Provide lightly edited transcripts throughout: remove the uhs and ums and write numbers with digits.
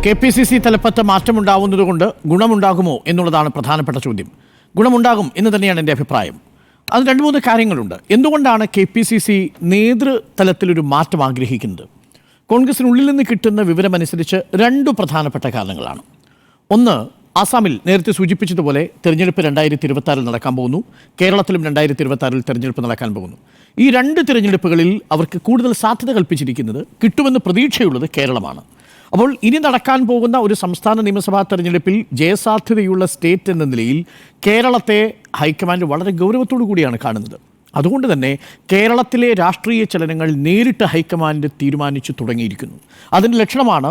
KPCC തലപ്പത്ത് മാറ്റമുണ്ടാവുന്നതുകൊണ്ട് ഗുണമുണ്ടാകുമോ എന്നുള്ളതാണ് പ്രധാനപ്പെട്ട ചോദ്യം. ഗുണമുണ്ടാകും എന്ന് തന്നെയാണ് എൻ്റെ അഭിപ്രായം. അത് രണ്ട് മൂന്ന് കാര്യങ്ങളുണ്ട്. എന്തുകൊണ്ടാണ് KPCC നേതൃതലത്തിലൊരു മാറ്റം ആഗ്രഹിക്കുന്നത്? കോൺഗ്രസിനുള്ളിൽ നിന്ന് കിട്ടുന്ന വിവരമനുസരിച്ച് രണ്ട് പ്രധാനപ്പെട്ട കാരണങ്ങളാണ്. ഒന്ന്, ആസാമിൽ നേരത്തെ സൂചിപ്പിച്ചതുപോലെ തെരഞ്ഞെടുപ്പ് 2026 നടക്കാൻ പോകുന്നു. കേരളത്തിലും 2026 തെരഞ്ഞെടുപ്പ് നടക്കാൻ പോകുന്നു. ഈ രണ്ട് തിരഞ്ഞെടുപ്പുകളിൽ അവർക്ക് കൂടുതൽ സാധ്യത കൽപ്പിച്ചിരിക്കുന്നത്, കിട്ടുമെന്ന് പ്രതീക്ഷയുള്ളത് കേരളമാണ്. അപ്പോൾ ഇനി നടക്കാൻ പോകുന്ന ഒരു സംസ്ഥാന നിയമസഭാ തെരഞ്ഞെടുപ്പിൽ ജയസാധ്യതയുള്ള സ്റ്റേറ്റ് എന്ന നിലയിൽ കേരളത്തെ ഹൈക്കമാൻഡ് വളരെ ഗൗരവത്തോടു കൂടിയാണ് കാണുന്നത്. അതുകൊണ്ട് തന്നെ കേരളത്തിലെ രാഷ്ട്രീയ ചലനങ്ങൾ നേരിട്ട് ഹൈക്കമാൻഡ് തീരുമാനിച്ചു തുടങ്ങിയിരിക്കുന്നു. അതിൻ്റെ ലക്ഷണമാണ്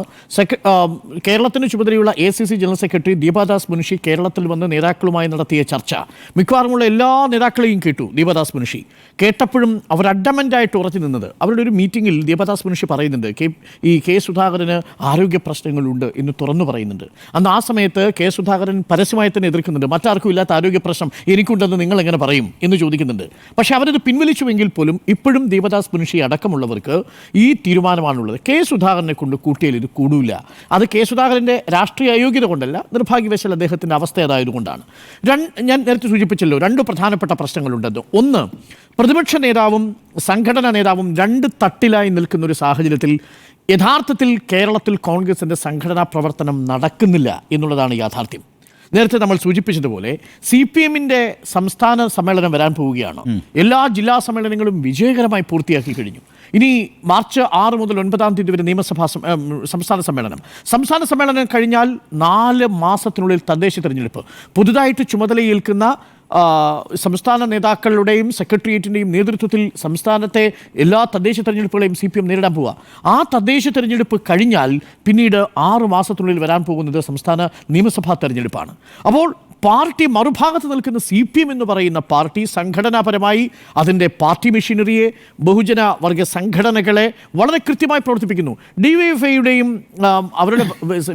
കേരളത്തിന് ചുമതലയുള്ള ACC general secretary Deepa Das Munshi കേരളത്തിൽ വന്ന് നേതാക്കളുമായി നടത്തിയ ചർച്ച. മിക്കവാറുമുള്ള എല്ലാ നേതാക്കളെയും കേട്ടു ദീപാദാസ് മുൻഷി. കേട്ടപ്പോഴും അവർ അഡമൻ്റായിട്ട് ഉറച്ചു നിന്നത്, അവരുടെ ഒരു മീറ്റിങ്ങിൽ ദീപാദാസ് മുൻഷി പറയുന്നുണ്ട്, കെ സുധാകരന് ആരോഗ്യ പ്രശ്നങ്ങളുണ്ട് എന്ന് തുറന്നു പറയുന്നുണ്ട്. അന്ന് ആ സമയത്ത് കെ സുധാകരൻ പരസ്യമായി തന്നെ എതിർക്കുന്നുണ്ട്. മറ്റാർക്കും ഇല്ലാത്ത ആരോഗ്യ പ്രശ്നം എനിക്കുണ്ടെന്ന് നിങ്ങൾ എങ്ങനെ പറയും എന്ന് ചോദിക്കുന്നുണ്ട്. പക്ഷേ അവരത് പിൻവലിച്ചുവെങ്കിൽ പോലും ഇപ്പോഴും ദീപദാസ് മുൻഷി അടക്കമുള്ളവർക്ക് ഈ തീരുമാനമാണുള്ളത്. കെ സുധാകരനെ കൊണ്ട് കൂട്ടിയാൽ ഇത് കൂടില്ല. അത് കെ സുധാകരൻ്റെ രാഷ്ട്രീയ അയോഗ്യത കൊണ്ടല്ല, നിർഭാഗ്യവശാൽ അദ്ദേഹത്തിൻ്റെ അവസ്ഥ അതായതുകൊണ്ടാണ്. ഞാൻ നേരത്തെ സൂചിപ്പിച്ചല്ലോ, രണ്ട് പ്രധാനപ്പെട്ട പ്രശ്നങ്ങളുണ്ടെന്ന്. ഒന്ന്, പ്രതിപക്ഷ നേതാവും സംഘടനാ നേതാവും രണ്ട് തട്ടിലായി നിൽക്കുന്ന ഒരു സാഹചര്യത്തിൽ യഥാർത്ഥത്തിൽ കേരളത്തിൽ കോൺഗ്രസിൻ്റെ സംഘടനാ പ്രവർത്തനം നടക്കുന്നില്ല എന്നുള്ളതാണ് യാഥാർത്ഥ്യം. നേരത്തെ നമ്മൾ സൂചിപ്പിച്ചതുപോലെ CPM-ന്റെ സംസ്ഥാന സമ്മേളനം വരാൻ പോവുകയാണ്. എല്ലാ ജില്ലാ സമ്മേളനങ്ങളും വിജയകരമായി പൂർത്തിയാക്കി കഴിഞ്ഞു. ഇനി മാർച്ച് 6 മുതൽ 9 വരെ നിയമസഭാ സംസ്ഥാന സമ്മേളനം കഴിഞ്ഞാൽ 4 മാസത്തിനുള്ളിൽ തദ്ദേശ തിരഞ്ഞെടുപ്പ്. പുതുതായിട്ട് ചുമതലയേൽക്കുന്ന സംസ്ഥാന നേതാക്കളുടെയും സെക്രട്ടേറിയറ്റിൻ്റെയും നേതൃത്വത്തിൽ സംസ്ഥാനത്തെ എല്ലാ തദ്ദേശ തെരഞ്ഞെടുപ്പുകളെയും CPM നേരിടാൻ പോവുക. ആ തദ്ദേശ തെരഞ്ഞെടുപ്പ് കഴിഞ്ഞാൽ പിന്നീട് 6 മാസത്തിനുള്ളിൽ വരാൻ പോകുന്നത് സംസ്ഥാന നിയമസഭാ തെരഞ്ഞെടുപ്പാണ്. അപ്പോൾ പാർട്ടി മറുഭാഗത്ത് നിൽക്കുന്ന CPM എന്ന് പറയുന്ന പാർട്ടി സംഘടനാപരമായി അതിൻ്റെ പാർട്ടി മെഷീനറിയെ, ബഹുജന വർഗ സംഘടനകളെ വളരെ കൃത്യമായി പ്രവർത്തിപ്പിക്കുന്നു. DYFIയുടെയും അവരുടെ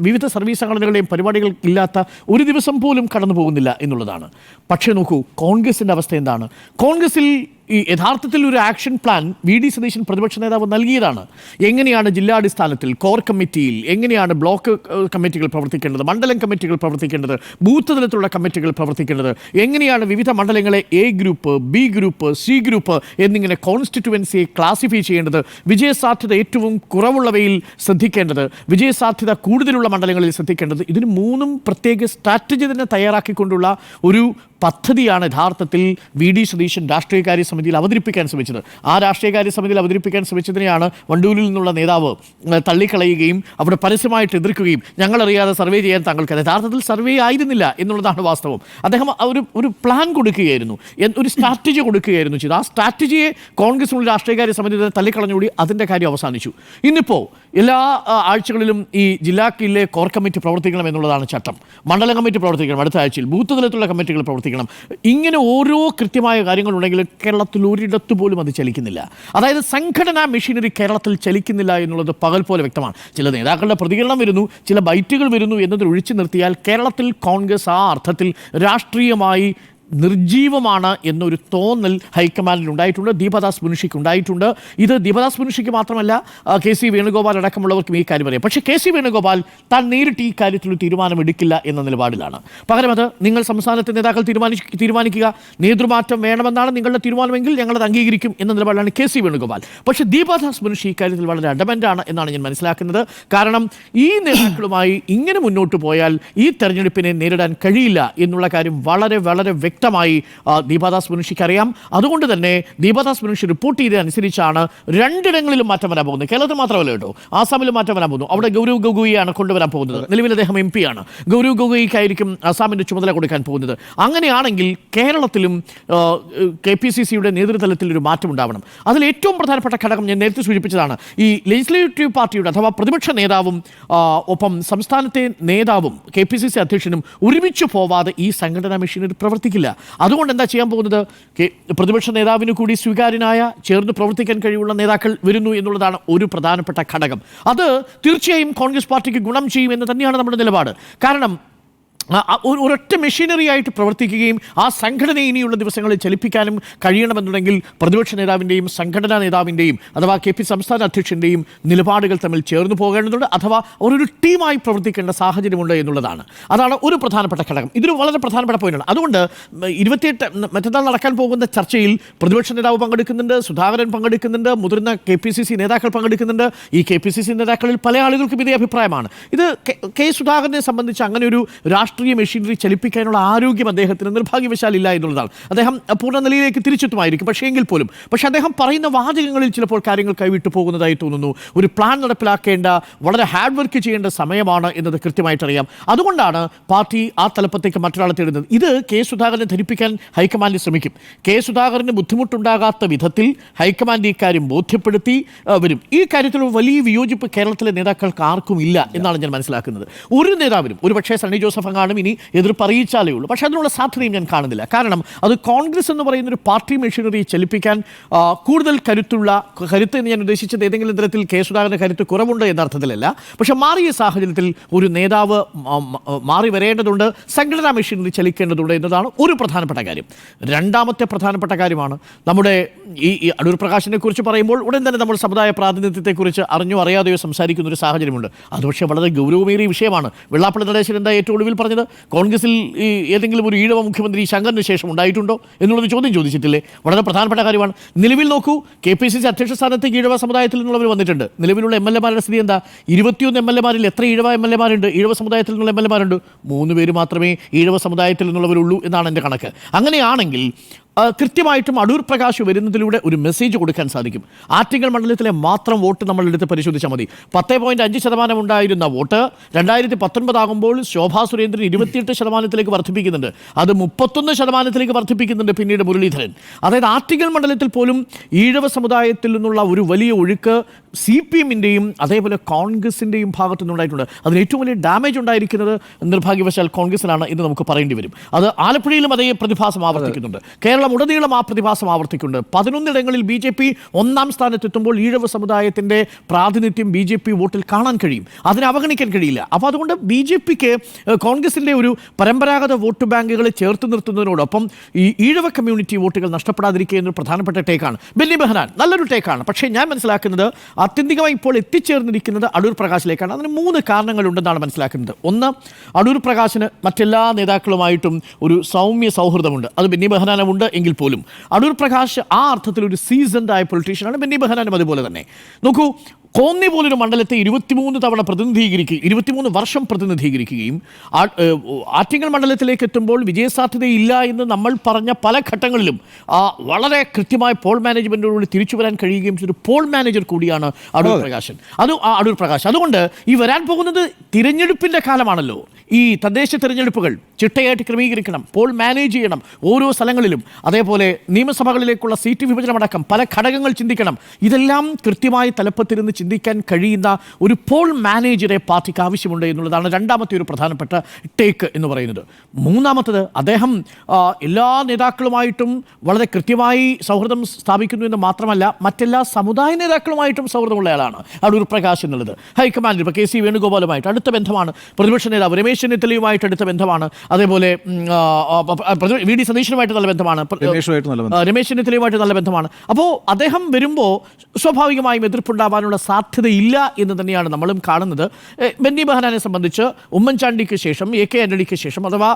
വിവിധ സർവീസ് സംഘടനകളുടെയും പരിപാടികൾ ഇല്ലാത്ത ഒരു ദിവസം പോലും കടന്നു പോകുന്നില്ല എന്നുള്ളതാണ്. പക്ഷേ നോക്കൂ, കോൺഗ്രസിൻ്റെ അവസ്ഥ എന്താണ്? കോൺഗ്രസിൽ ഈ യഥാർത്ഥത്തിൽ ഒരു ആക്ഷൻ പ്ലാൻ VD സതീശൻ പ്രതിപക്ഷ നേതാവ് നൽകിയതാണ്. എങ്ങനെയാണ് ജില്ലാടിസ്ഥാനത്തിൽ കോർ കമ്മിറ്റിയിൽ എങ്ങനെയാണ് ബ്ലോക്ക് കമ്മിറ്റികൾ പ്രവർത്തിക്കേണ്ടത്, മണ്ഡലം കമ്മിറ്റികൾ പ്രവർത്തിക്കേണ്ടത്, ബൂത്ത് തലത്തിലുള്ള കമ്മിറ്റികൾ പ്രവർത്തിക്കേണ്ടത്, എങ്ങനെയാണ് വിവിധ മണ്ഡലങ്ങളെ A group, B group, C group എന്നിങ്ങനെ കോൺസ്റ്റിറ്റ്യുവൻസിയെ ക്ലാസിഫൈ ചെയ്യേണ്ടത്, വിജയസാധ്യത ഏറ്റവും കുറവുള്ളവയിൽ ശ്രദ്ധിക്കേണ്ടത്, വിജയസാധ്യത കൂടുതലുള്ള മണ്ഡലങ്ങളിൽ ശ്രദ്ധിക്കേണ്ടത്, ഇതിന് മൂന്നും പ്രത്യേക സ്ട്രാറ്റജി തന്നെ തയ്യാറാക്കിക്കൊണ്ടുള്ള ഒരു പദ്ധതിയാണ് യഥാർത്ഥത്തിൽ VD സതീശൻ രാഷ്ട്രീയകാര്യ സമിതിയിൽ അവതരിപ്പിക്കാൻ ശ്രമിച്ചത്. ആ രാഷ്ട്രീയകാര്യ സമിതിയിൽ അവതരിപ്പിക്കാൻ ശ്രമിച്ചതിനെയാണ് വണ്ടൂരിൽ നിന്നുള്ള നേതാവ് തള്ളിക്കളയുകയും അവിടെ പരസ്യമായിട്ട് എതിർക്കുകയും ഞങ്ങളറിയാതെ സർവേ ചെയ്യാൻ താങ്കൾക്ക്, യഥാർത്ഥത്തിൽ സർവേ ആയിരുന്നില്ല എന്നുള്ളതാണ് വാസ്തവം. അദ്ദേഹം ഒരു പ്ലാൻ കൊടുക്കുകയായിരുന്നു, ഒരു സ്ട്രാറ്റജി കൊടുക്കുകയായിരുന്നു ചെയ്ത്. ആ സ്ട്രാറ്റജിയെ കോൺഗ്രസിനുള്ള രാഷ്ട്രീയകാര്യ സമിതി തള്ളിക്കളഞ്ഞുകൂടി അതിൻ്റെ കാര്യം അവസാനിച്ചു. ഇന്നിപ്പോൾ എല്ലാ ആഴ്ചകളിലും ഈ ജില്ലാക്കിലെ കോർ കമ്മിറ്റി പ്രവർത്തിക്കണം എന്നുള്ളതാണ് ചട്ടം. മണ്ഡലം കമ്മിറ്റി പ്രവർത്തിക്കണം, അടുത്ത ആഴ്ചയിൽ ബൂത്ത് തലത്തിലുള്ള കമ്മിറ്റികൾ പ്രവർത്തിക്കണം. ഇങ്ങനെ ഓരോ കൃത്യമായ കാര്യങ്ങളുണ്ടെങ്കിൽ കേരളത്തിൽ ഒരിടത്തു പോലും അത് ചലിക്കുന്നില്ല. അതായത് സംഘടനാ മെഷീനറി കേരളത്തിൽ ചലിക്കുന്നില്ല എന്നുള്ളത് പകൽ പോലെ വ്യക്തമാണ്. ചില നേതാക്കളുടെ പ്രതികരണം വരുന്നു, ചില ബൈറ്റുകൾ വരുന്നു എന്നതിൽ ഒഴിച്ചു നിർത്തിയാൽ കേരളത്തിൽ കോൺഗ്രസ് ആ അർത്ഥത്തിൽ രാഷ്ട്രീയമായി നിർജീവമാണ് എന്നൊരു തോന്നൽ ഹൈക്കമാൻഡിൽ ഉണ്ടായിട്ടുണ്ട്, ദീപദാസ് മുൻഷിക്ക് ഉണ്ടായിട്ടുണ്ട്. ഇത് ദീപദാസ് മുൻഷിക്ക് മാത്രമല്ല, KC വേണുഗോപാൽ അടക്കമുള്ളവർക്കും ഈ കാര്യം അറിയാം. പക്ഷേ KC വേണുഗോപാൽ താൻ നേരിട്ട് ഈ കാര്യത്തിൽ തീരുമാനമെടുക്കില്ല എന്ന നിലപാടിലാണ്. പകരം അത് നിങ്ങൾ സംസ്ഥാനത്തെ നേതാക്കൾ തീരുമാനിക്കുക, നേതൃമാറ്റം വേണമെന്നാണ് നിങ്ങളുടെ തീരുമാനമെങ്കിൽ ഞങ്ങളത് അംഗീകരിക്കും എന്ന നിലപാടിലാണ് KC വേണുഗോപാൽ. പക്ഷേ ദീപദാസ് മുൻഷി ഈ കാര്യത്തിൽ വളരെ അഡമൻ്റാണ് എന്നാണ് ഞാൻ മനസ്സിലാക്കുന്നത്. കാരണം ഈ നേതാക്കളുമായി ഇങ്ങനെ മുന്നോട്ട് പോയാൽ ഈ തെരഞ്ഞെടുപ്പിനെ നേരിടാൻ കഴിയില്ല എന്നുള്ള കാര്യം വളരെ വളരെ വ്യക്തമായി ദീപദാസ് മുൻഷിക്ക് അറിയാം. അതുകൊണ്ട് തന്നെ ദീപദാസ് മുൻഷി റിപ്പോർട്ട് ചെയ്തതനുസരിച്ചാണ് രണ്ടിടങ്ങളിലും മാറ്റം വരാൻ പോകുന്നത്. കേരളത്തിൽ മാത്രമല്ല കേട്ടോ, ആസാമിലും മാറ്റം വരാൻ പോകുന്നു. അവിടെ ഗൗരവ് ഗൊഗോയിയാണ് കൊണ്ടുവരാൻ പോകുന്നത്. നിലവിൽ അദ്ദേഹം MP ആണ്. ഗൗരവ് ഗൊഗോയിക്കായിരിക്കും ആസാമിൻ്റെ ചുമതല കൊടുക്കാൻ പോകുന്നത്. അങ്ങനെയാണെങ്കിൽ കേരളത്തിലും KPCCയുടെ നേതൃതലത്തിൽ ഒരു മാറ്റം ഉണ്ടാവണം. അതിൽ ഏറ്റവും പ്രധാനപ്പെട്ട ഘടകം ഞാൻ നേരത്തെ സൂചിപ്പിച്ചതാണ്. ഈ ലെജിസ്ലേറ്റീവ് പാർട്ടിയുടെ അഥവാ പ്രതിപക്ഷ നേതാവും ഒപ്പം സംസ്ഥാനത്തെ നേതാവും KPCC അധ്യക്ഷനും ഒരുമിച്ച് പോവാതെ ഈ സംഘടനാ മെഷീനറി പ്രവർത്തിക്കില്ല. അതുകൊണ്ട് എന്താ ചെയ്യാൻ പോകുന്നത്? പ്രതിപക്ഷ നേതാവിന് കൂടി സ്വീകാര്യനായ, ചേർന്ന് പ്രവർത്തിക്കാൻ കഴിവുള്ള നേതാക്കൾ വരുന്നു എന്നുള്ളതാണ് ഒരു പ്രധാനപ്പെട്ട ഘടകം. അത് തീർച്ചയായും കോൺഗ്രസ് പാർട്ടിക്ക് ഗുണം ചെയ്യും എന്ന് തന്നെയാണ് നമ്മുടെ നിലപാട്. കാരണം ഒരൊറ്റ മെഷീനറി ആയിട്ട് പ്രവർത്തിക്കുകയും ആ സംഘടനയെ ഇനിയുള്ള ദിവസങ്ങളിൽ ചലിപ്പിക്കാനും കഴിയണമെന്നുണ്ടെങ്കിൽ പ്രതിപക്ഷ നേതാവിൻ്റെയും സംഘടനാ നേതാവിൻ്റെയും അഥവാ KP സംസ്ഥാന അധ്യക്ഷൻ്റെയും നിലപാടുകൾ തമ്മിൽ ചേർന്ന് പോകേണ്ടതുണ്ട്, അഥവാ ഒരു ടീമായി പ്രവർത്തിക്കേണ്ട സാഹചര്യമുണ്ട് എന്നുള്ളതാണ്. അതാണ് ഒരു പ്രധാനപ്പെട്ട ഘടകം. ഇതൊരു വളരെ പ്രധാനപ്പെട്ട പോയിന്റാണ്. അതുകൊണ്ട് 28 മറ്റന്നാൾ നടക്കാൻ പോകുന്ന ചർച്ചയിൽ പ്രതിപക്ഷ നേതാവ് പങ്കെടുക്കുന്നുണ്ട്, സുധാകരൻ പങ്കെടുക്കുന്നുണ്ട്, മുതിർന്ന KPCC നേതാക്കൾ പങ്കെടുക്കുന്നുണ്ട്. ഈ KPCC നേതാക്കളിൽ പല ആളുകൾക്കും ഇതേ അഭിപ്രായമാണ്. ഇത് കെ സുധാകരനെ സംബന്ധിച്ച് അങ്ങനെ ഒരു രാഷ്ട്രീയ മെഷീനറി ചലിപ്പിക്കാനുള്ള ആരോഗ്യം അദ്ദേഹത്തിന് നിർഭാഗ്യവശാൽ ഇല്ല എന്നുള്ളതാണ്. അദ്ദേഹം പൂർണ്ണ നിലയിലേക്ക് തിരിച്ചെത്തുമായിരിക്കും, പക്ഷേ അദ്ദേഹം പറയുന്ന വാചകങ്ങളിൽ ചിലപ്പോൾ കാര്യങ്ങൾ കൈവിട്ടു പോകുന്നതായി തോന്നുന്നു. ഒരു പ്ലാൻ നടപ്പിലാക്കേണ്ട, വളരെ ഹാർഡ് വർക്ക് ചെയ്യേണ്ട സമയമാണ് എന്നത് കൃത്യമായിട്ടറിയാം. അതുകൊണ്ടാണ് പാർട്ടി ആ തലപ്പത്തേക്ക് മറ്റൊരാളെ തേടുന്നത്. ഇത് കെ സുധാകരനെ ധരിപ്പിക്കാൻ ഹൈക്കമാൻഡ് ശ്രമിക്കും. കെ സുധാകരന് ബുദ്ധിമുട്ടുണ്ടാകാത്ത വിധത്തിൽ ഹൈക്കമാൻഡ് ഇക്കാര്യം ബോധ്യപ്പെടുത്തി വരും. ഈ കാര്യത്തിൽ വലിയ വിയോജിപ്പ് കേരളത്തിലെ നേതാക്കൾക്ക് ആർക്കും ഇല്ല എന്നാണ് ഞാൻ മനസ്സിലാക്കുന്നത്. ഒരു നേതാവിനും, ഒരുപക്ഷേ സണ്ണി ജോസഫ് അങ്ങാനും ഇനി എതിർപ്പ് അറിയിച്ചാലേ ഉള്ളൂ, പക്ഷേ അതിനുള്ള സാധ്യതയും ഞാൻ കാണുന്നില്ല. കാരണം അത് കോൺഗ്രസ് എന്ന് പറയുന്ന ഒരു പാർട്ടി മെഷീനറി ചലിപ്പിക്കാൻ കൂടുതൽ കരുത്ത് എന്ന് ഞാൻ ഉദ്ദേശിച്ചത് ഏതെങ്കിലും തരത്തിൽ കെ സുധാകരന് കരുത്ത് കുറവുണ്ട് എന്ന അർത്ഥത്തിലല്ല. പക്ഷെ മാറിയ സാഹചര്യത്തിൽ ഒരു നേതാവ് മാറി വരേണ്ടതുണ്ട്, സംഘടനാ മെഷീനറി ചലിക്കേണ്ടതുണ്ട് എന്നതാണ് ഒരു പ്രധാനപ്പെട്ട കാര്യം. രണ്ടാമത്തെ പ്രധാനപ്പെട്ട കാര്യമാണ് നമ്മുടെ ഈ അടൂർ പ്രകാശിനെ കുറിച്ച് പറയുമ്പോൾ ഉടൻ തന്നെ നമ്മൾ സമുദായ പ്രാതിനിധ്യത്തെക്കുറിച്ച് അറിഞ്ഞോ അറിയാതെയോ സംസാരിക്കുന്ന ഒരു സാഹചര്യമുണ്ട്. അത് പക്ഷേ വളരെ ഗൗരവമേറിയ വിഷയമാണ്. വെള്ളാപ്പള്ളി നടേശൻ എന്താ ഏറ്റവും ഒടുവിൽ പറഞ്ഞത്? കോൺഗ്രസിൽ ഈ ഏതെങ്കിലും ഒരു ഈഴവ മുഖ്യമന്ത്രി ശങ്കറിന് ശേഷം ഉണ്ടായിട്ടുണ്ടോ എന്നുള്ളത് ചോദ്യം ചോദിച്ചിട്ടില്ലേ? വളരെ പ്രധാനപ്പെട്ട കാര്യമാണ്. നിലവിൽ നോക്കൂ, KPCC അധ്യക്ഷ സ്ഥാനത്തേക്ക് ഈഴവ സമുദായത്തിൽ നിന്നുള്ളവർ വന്നിട്ടുണ്ട്. നിലവിലുള്ള MLA-മാരുടെ സ്ഥിതി എന്താ? 21 MLA-മാരിൽ എത്ര ഈഴവ MLA-മാരുണ്ട്? ഈഴവ സമുദായത്തിൽ നിന്നുള്ള MLA-മാരുണ്ട് 3 പേര് മാത്രമേ ഈഴവ സമുദായത്തിൽ നിന്നുള്ളവരുള്ളൂ എന്നാണ് എൻ്റെ കണക്ക്. അങ്ങനെയാണെങ്കിൽ കൃത്യമായിട്ടും അടൂർ പ്രകാശ് വരുന്നതിലൂടെ ഒരു മെസ്സേജ് കൊടുക്കാൻ സാധിക്കും. ആറ്റിങ്ങൽ മണ്ഡലത്തിലെ മാത്രം വോട്ട് നമ്മൾ എടുത്ത് പരിശോധിച്ചാൽ മതി. 10.5% ഉണ്ടായിരുന്ന വോട്ട് 2019 ആകുമ്പോൾ ശോഭാ സുരേന്ദ്രൻ 28% വർദ്ധിപ്പിക്കുന്നുണ്ട്. അത് 31% വർദ്ധിപ്പിക്കുന്നുണ്ട് പിന്നീട് മുരളീധരൻ. അതായത് ആറ്റിങ്ങൽ മണ്ഡലത്തിൽ പോലും ഈഴവ സമുദായത്തിൽ നിന്നുള്ള ഒരു വലിയ ഒഴുക്ക് CPM-ൻ്റെയും അതേപോലെ കോൺഗ്രസിൻ്റെയും ഭാഗത്തു നിന്നുണ്ടായിട്ടുണ്ട്. അതിന് ഏറ്റവും വലിയ ഡാമേജ് ഉണ്ടായിരിക്കുന്നത് നിർഭാഗ്യവശാൽ കോൺഗ്രസിനാണ് എന്ന് നമുക്ക് പറയേണ്ടി വരും. അത് ആലപ്പുഴയിലും അതേ പ്രതിഭാസം ആവർത്തിക്കുന്നുണ്ട്. കേരളമുടനീളം ആ പ്രതിഭാസം ആവർത്തിക്കുന്നുണ്ട്. 11 ഇടങ്ങളിൽ BJP 1ാം സ്ഥാനത്തെത്തുമ്പോൾ ഈഴവ സമുദായത്തിൻ്റെ പ്രാതിനിധ്യം BJP വോട്ടിൽ കാണാൻ കഴിയും. അതിനെ അവഗണിക്കാൻ കഴിയില്ല. അപ്പോൾ അതുകൊണ്ട് BJPക്ക് കോൺഗ്രസിൻ്റെ ഒരു പരമ്പരാഗത വോട്ട് ബാങ്കുകളെ ചേർത്ത് നിർത്തുന്നതിനോടൊപ്പം ഈ ഈഴവ കമ്മ്യൂണിറ്റി വോട്ടുകൾ നഷ്ടപ്പെടാതിരിക്കുക എന്നൊരു പ്രധാനപ്പെട്ട ടേക്കാണ്. ബെന്നി ബെഹനാൻ നല്ലൊരു ടേക്കാണ്. പക്ഷേ ഞാൻ മനസ്സിലാക്കുന്നത് ആത്യന്തികമായി ഇപ്പോൾ എത്തിച്ചേർന്നിരിക്കുന്നത് അടൂർ പ്രകാശിലേക്കാണ്. അതിന് 3 കാരണങ്ങളുണ്ടെന്നാണ് മനസ്സിലാക്കുന്നത്. ഒന്ന്, അടൂർ പ്രകാശിന് മറ്റെല്ലാ നേതാക്കളുമായിട്ടും ഒരു സൗമ്യ സൗഹൃദമുണ്ട്. അത് ബെന്നി ബെഹനാനുമുണ്ട് എങ്കിൽ പോലും അടൂർ പ്രകാശ് ആ അർത്ഥത്തിൽ ഒരു സീസൺഡ് ആയ പൊളിറ്റീഷ്യനാണ്. ബെന്നി ബെഹനാനും അതുപോലെ തന്നെ. നോക്കൂ, കോന്നി പോലൊരു മണ്ഡലത്തെ 23 തവണ 23 വർഷം പ്രതിനിധീകരിക്കുകയും ആറ്റിങ്ങൽ മണ്ഡലത്തിലേക്ക് എത്തുമ്പോൾ വിജയസാധ്യതയില്ല എന്ന് നമ്മൾ പറഞ്ഞ പല ഘട്ടങ്ങളിലും വളരെ കൃത്യമായ പോൾ മാനേജ്മെൻറ്റോടുകൂടി തിരിച്ചു വരാൻ കഴിയുകയും ചെയ്തൊരു പോൾ മാനേജർ കൂടിയാണ് അടൂർ പ്രകാശ്. അതുകൊണ്ട് ഈ വരാൻ പോകുന്നത് തിരഞ്ഞെടുപ്പിൻ്റെ കാലമാണല്ലോ. ഈ തദ്ദേശ തിരഞ്ഞെടുപ്പുകൾ ചിട്ടയായിട്ട് ക്രമീകരിക്കണം, പോൾ മാനേജ് ചെയ്യണം ഓരോ സ്ഥലങ്ങളിലും. അതേപോലെ നിയമസഭകളിലേക്കുള്ള സീറ്റ് വിഭജനമടക്കം പല ഘടകങ്ങൾ ചിന്തിക്കണം. ഇതെല്ലാം കൃത്യമായി തലപ്പത്തിരുന്ന് ചിന്തിക്കാൻ കഴിയുന്ന ഒരു പോൾ മാനേജറെ പാർട്ടിക്ക് ആവശ്യമുണ്ട് എന്നുള്ളതാണ് രണ്ടാമത്തെ ഒരു പ്രധാനപ്പെട്ട ടേക്ക് എന്ന് പറയുന്നത്. മൂന്നാമത്തത്, അദ്ദേഹം എല്ലാ നേതാക്കളുമായിട്ടും വളരെ കൃത്യമായി സൗഹൃദം സ്ഥാപിക്കുന്നു എന്ന് മാത്രമല്ല മറ്റെല്ലാ സമുദായ നേതാക്കളുമായിട്ടും സൗഹൃദമുള്ള ആളാണ് അടൂർ പ്രകാശ് എന്നുള്ളത്. ഹൈക്കമാൻഡിൽ ഇപ്പോൾ KC വേണുഗോപാലുമായിട്ട് അടുത്ത ബന്ധമാണ്. പ്രതിപക്ഷ നേതാവ് രമേശ് ചെന്നിത്തലയുമായിട്ട് അടുത്ത ബന്ധമാണ്. അതേപോലെ VD സതീശനുമായിട്ട് നല്ല ബന്ധമാണ്. രമേശ് ചെന്നിത്തലയുമായിട്ട് നല്ല ബന്ധമാണ്. അപ്പോൾ അദ്ദേഹം വരുമ്പോൾ സ്വാഭാവികമായും എതിർപ്പുണ്ടാവാനുള്ള സാധ്യതയില്ല എന്ന് തന്നെയാണ് നമ്മളും കാണുന്നത്. ബെന്നി ബെഹനാനെ സംബന്ധിച്ച് ഉമ്മൻചാണ്ടിക്ക് ശേഷം AK ആന്റണിക്ക് ശേഷം അഥവാ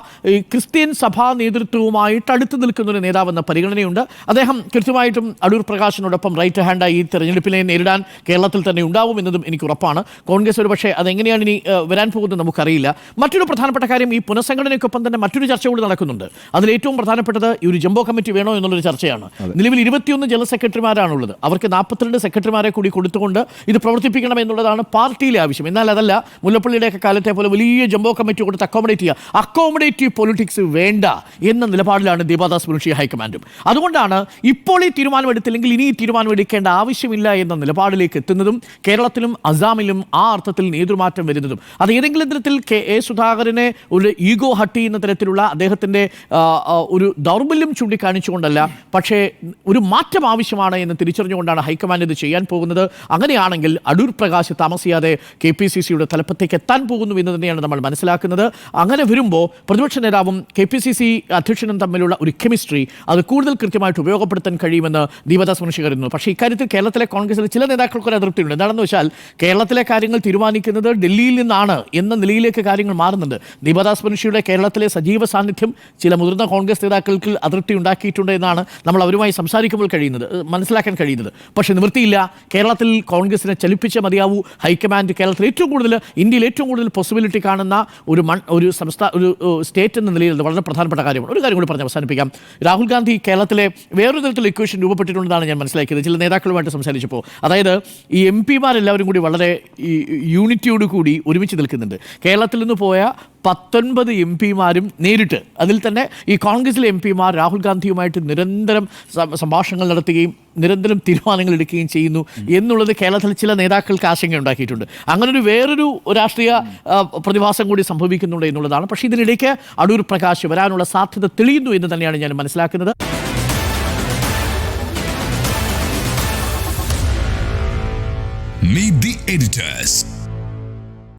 ക്രിസ്ത്യൻ സഭാ നേതൃത്വവുമായിട്ട് അടുത്ത് നിൽക്കുന്ന ഒരു നേതാവെന്ന പരിഗണനയുണ്ട്. അദ്ദേഹം കൃത്യമായിട്ടും അടൂർ പ്രകാശിനോടൊപ്പം റൈറ്റ് ഹാൻഡായി ഈ തെരഞ്ഞെടുപ്പിനെ നേരിടാൻ കേരളത്തിൽ തന്നെ ഉണ്ടാവും എന്നതും എനിക്ക് ഉറപ്പാണ്. കോൺഗ്രസ് ഒരു പക്ഷേ അതെങ്ങനെയാണ് ഇനി വരാൻ പോകുന്നത് നമുക്കറിയില്ല. മറ്റൊരു പ്രധാനപ്പെട്ട കാര്യം, ഈ പുനഃസംഘടനയ്ക്കൊപ്പം തന്നെ മറ്റൊരു ചർച്ച കൂടി നടക്കുന്നുണ്ട്. അതിലേറ്റവും പ്രധാനപ്പെട്ടത് ഈ ഒരു ജംബോ കമ്മിറ്റി വേണോ എന്നുള്ളൊരു ചർച്ചയാണ്. നിലവിൽ 21 ജനറൽ സെക്രട്ടറിമാരാണുള്ളത്. അവർക്ക് 42 സെക്രട്ടറിമാരെ കൂടി കൊടുത്തുകൊണ്ട് ഇത് പ്രവർത്തിപ്പിക്കണം എന്നുള്ളതാണ് പാർട്ടിയിലെ ആവശ്യം. എന്നാൽ അതല്ല, മുല്ലപ്പള്ളിയുടെയൊക്കെ കാലത്തെ പോലെ വലിയ ജംബോ കമ്മിറ്റി കൊടുത്ത് അക്കോമഡേറ്റീവ് പൊളിറ്റിക്സ് വേണ്ട എന്ന നിലപാടിലാണ് ദീപാദാസ് മുൻഷി ഹൈക്കമാൻഡും. അതുകൊണ്ടാണ് ഇപ്പോൾ ഈ തീരുമാനമെടുത്തില്ലെങ്കിൽ ഇനി ഈ തീരുമാനമെടുക്കേണ്ട ആവശ്യമില്ല എന്ന നിലപാടിലേക്ക് എത്തുന്നതും കേരളത്തിലും അസാമിലും ആ അർത്ഥത്തിൽ നേതൃമാറ്റം വരുന്നതും. അത് ഏതെങ്കിലും തരത്തിൽ KA സുധാകരനെ ഒരു ഈഗോ ഹട്ടി എന്ന തരത്തിലുള്ള അദ്ദേഹത്തിൻ്റെ ഒരു ദൗർബല്യം ചൂണ്ടിക്കാണിച്ചുകൊണ്ടല്ല, പക്ഷേ ഒരു മാറ്റം ആവശ്യമാണ് എന്ന് തിരിച്ചറിഞ്ഞുകൊണ്ടാണ് ഹൈക്കമാൻഡ് ഇത് ചെയ്യാൻ പോകുന്നത്. അങ്ങനെയാണ് ശരിയാണെങ്കിൽ അടൂർ പ്രകാശ് താമസിയാതെ KPCCയുടെ തലപ്പത്തേക്ക് എത്താൻ പോകുന്നു എന്ന് തന്നെയാണ് നമ്മൾ മനസ്സിലാക്കുന്നത്. അങ്ങനെ വരുമ്പോൾ പ്രതിപക്ഷ നേതാവും KPCC അധ്യക്ഷനും തമ്മിലുള്ള ഒരു കെമിസ്ട്രി അത് കൂടുതൽ കൃത്യമായിട്ട് ഉപയോഗപ്പെടുത്താൻ കഴിയുമെന്ന് ദീപദാസ് മുൻഷി കരുതുന്നു. പക്ഷേ ഇക്കാര്യത്തിൽ കേരളത്തിലെ കോൺഗ്രസിലെ ചില നേതാക്കൾക്ക് ഒരു അതൃപ്തിയുണ്ട്. എന്താണെന്ന് വെച്ചാൽ കേരളത്തിലെ കാര്യങ്ങൾ തീരുമാനിക്കുന്നത് ഡൽഹിയിൽ നിന്നാണ് എന്ന നിലയിലേക്ക് കാര്യങ്ങൾ മാറുന്നുണ്ട്. ദീപദാസ് മുൻഷിയുടെ കേരളത്തിലെ സജീവ സാന്നിധ്യം ചില മുതിർന്ന കോൺഗ്രസ് നേതാക്കൾക്ക് അതൃപ്തി ഉണ്ടാക്കിയിട്ടുണ്ട് എന്നാണ് നമ്മൾ അവരുമായി സംസാരിക്കുമ്പോൾ മനസ്സിലാക്കാൻ കഴിയുന്നത്. പക്ഷേ നിവൃത്തിയില്ല. കേരളത്തിൽ കോൺഗ്രസിനെ ചലിപ്പിച്ച മതിയാവൂ. ഹൈക്കമാൻഡ് കേരളത്തിൽ ഇന്ത്യയിൽ ഏറ്റവും കൂടുതൽ പോസിബിലിറ്റി കാണുന്ന ഒരു സ്റ്റേറ്റ് എന്ന നിലയിൽ വളരെ പ്രധാനപ്പെട്ട കാര്യമാണ്. ഒരു കാര്യം കൂടി പറഞ്ഞ് അവസാനിപ്പിക്കാം. രാഹുൽ ഗാന്ധി കേരളത്തിലെ വേറൊരു തരത്തിലുള്ള ഇക്വേഷൻ രൂപപ്പെട്ടിട്ടുണ്ടെന്നാണ് ഞാൻ മനസ്സിലാക്കിയത് ചില നേതാക്കളുമായിട്ട് സംസാരിച്ചപ്പോൾ. അതായത് ഈ MP-മാരെല്ലാവരും കൂടി വളരെ യൂണിറ്റിയോട് കൂടി ഒരുമിച്ച് നിൽക്കുന്നുണ്ട്. കേരളത്തിൽ നിന്ന് പോയ 19 MP-മാരും നേരിട്ട്, അതിൽ തന്നെ ഈ കോൺഗ്രസിലെ MP-മാർ രാഹുൽ ഗാന്ധിയുമായിട്ട് നിരന്തരം സംഭാഷണങ്ങൾ നടത്തുകയും നിരന്തരം തീരുമാനങ്ങൾ എടുക്കുകയും ചെയ്യുന്നു എന്നുള്ളത് കേരളത്തിൽ ചില നേതാക്കൾക്ക് ആശങ്ക ഉണ്ടാക്കിയിട്ടുണ്ട്. അങ്ങനൊരു വേറൊരു രാഷ്ട്രീയ പ്രതിഭാസം കൂടി സംഭവിക്കുന്നുണ്ട് എന്നുള്ളതാണ്. പക്ഷേ ഇതിനിടയ്ക്ക് അടൂർ പ്രകാശ് വരാനുള്ള സാധ്യത തെളിയുന്നു എന്ന് തന്നെയാണ് ഞാൻ മനസ്സിലാക്കുന്നത്. Meet the editors.